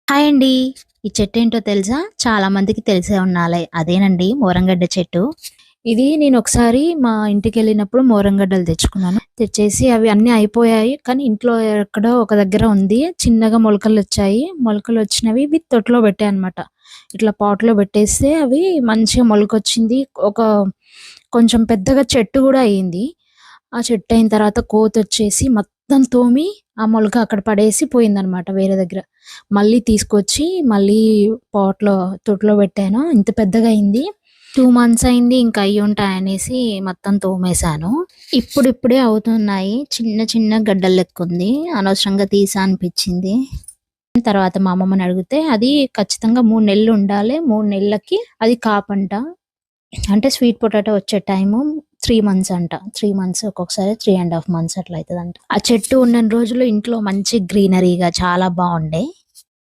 Hi అండి. ఈ చెట్టేంటో తెలుసా? చాలా మందికి తెలిసే ఉండాలి. అదేనండి మోరంగడ్డ చెట్టు. ఇది నేనొకసారి మా ఇంటికెళ్ళినప్పుడు మోరంగడ్డలు తెచ్చుకున్నాను. తెచ్చేసి అవి అన్నీ అయిపోయాయి. కానీ ఇంట్లో ఎక్కడో ఒక దగ్గర ఉంది. చిన్నగా మొలకలొచ్చాయి. మొలకలొచ్చినవి ఇవి తొట్టిలో పెట్టా అనమాట. ఇట్లా పాట్‌లో పెట్టేస్తే అవి మంచిగా మొలకొచ్చింది. ఒక కొంచెం పెద్దగా చెట్టు గూడా అయింది. ఆ చెట్టయిన తర్వాత కోతొచ్చేసి మొత్తం తోమి, ఆ మొలక అక్కడ పడేసి పోయిందనమాట వేరే దగ్గర. మళ్ళీ తీసుకొచ్చి, మళ్ళీ పాట్‌లో తొట్టిలో పెట్టాను. ఇంత పెద్దగా అయింది. 2 మంత్స్ అయింది. ఇంక అయ్యుంటాయనేసి మొత్తం తోమేశాను. ఇప్పుడిప్పుడే అవుతున్నాయి. చిన్న చిన్న గడ్డల లెక్కుంది. అనవసరంగా తీసా అనిపిచ్చింది. తర్వాత మా అమ్మమ్మని అడిగితే, అది ఖచ్చితంగా 3 నెలలు ఉండాలి. 3 నెలలకి అది కాపంట. అంటే స్వీట్ పొటాటో వచ్చే టైము 3 మంత్స్ అంట. 3 మంత్స్ ఒక్కొక్కసారి 3 ½ మంత్స్ అట్లా అయితదంట. ఆ చెట్టు ఉన్నన్ని రోజులు ఇంట్లో మంచి గ్రీనరీగా చాలా బావుండే.